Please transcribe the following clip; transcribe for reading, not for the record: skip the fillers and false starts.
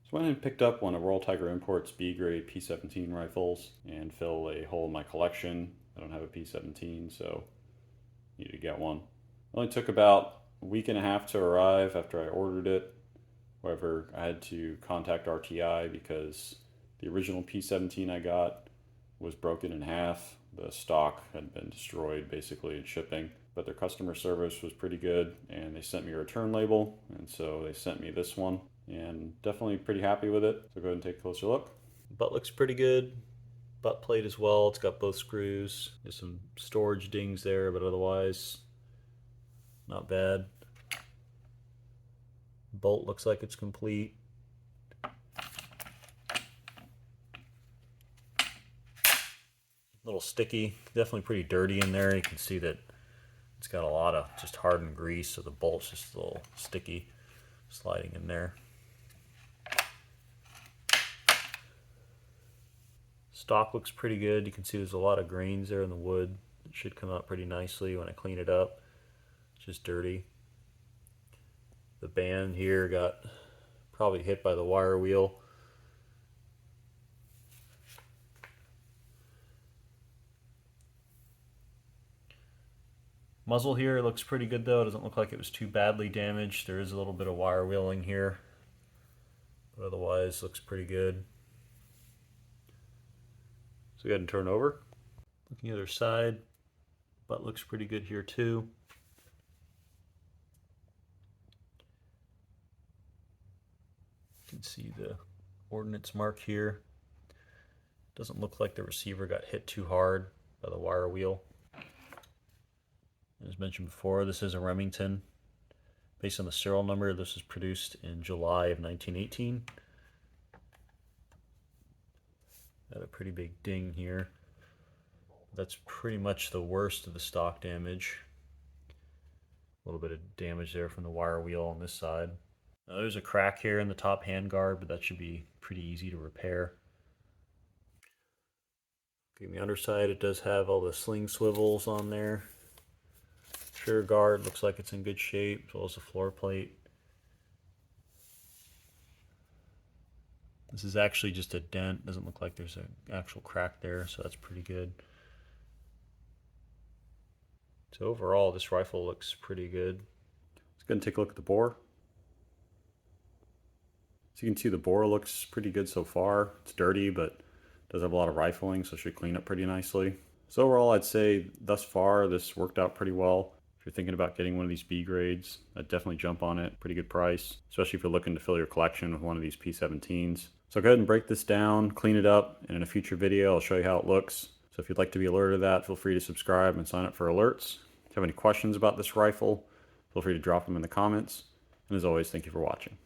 So I went and picked up one of Royal Tiger Imports B-grade P17 rifles and fill a hole in my collection. I don't have a P17, so I need to get one. It only took about a week and a half to arrive after I ordered it. However, I had to contact RTI because the original P17 I got was broken in half. The stock had been destroyed basically in shipping, but their customer service was pretty good and they sent me a return label, and so they sent me this one, and definitely pretty happy with it. So go ahead and take a closer look. Butt looks pretty good. Butt plate as well. It's got both screws. There's some storage dings there, but otherwise not bad. Bolt looks like it's complete. A little sticky, definitely pretty dirty in there. You can see that it's got a lot of just hardened grease, so the bolt's just a little sticky sliding in there. Stock looks pretty good. You can see there's a lot of grains there in the wood. It should come out pretty nicely when I clean it up. It's just dirty. The band here got probably hit by the wire wheel. Muzzle here looks pretty good though. It doesn't look like it was too badly damaged. There is a little bit of wire wheeling here, but otherwise looks pretty good. So go ahead and turn over. Looking at the other side, butt looks pretty good here too. You can see the ordnance mark here. Doesn't look like the receiver got hit too hard by the wire wheel. As mentioned before, this is a Remington. Based on the serial number, this was produced in July of 1918. Got a pretty big ding here. That's pretty much the worst of the stock damage. A little bit of damage there from the wire wheel on this side. Now, there's a crack here in the top handguard, but that should be pretty easy to repair. On the underside, it does have all the sling swivels on there. Rear guard looks like it's in good shape, as well as the floor plate. This is actually just a dent. Doesn't look like there's an actual crack there, so that's pretty good. So overall, this rifle looks pretty good. Let's go and take a look at the bore. So you can see the bore looks pretty good so far. It's dirty, but does have a lot of rifling, so it should clean up pretty nicely. So overall, I'd say thus far, this worked out pretty well. If you're thinking about getting one of these B grades, I'd definitely jump on it. Pretty good price, especially if you're looking to fill your collection with one of these P17s. So go ahead and break this down, clean it up, and in a future video, I'll show you how it looks. So if you'd like to be alerted of that, feel free to subscribe and sign up for alerts. If you have any questions about this rifle, feel free to drop them in the comments. And as always, thank you for watching.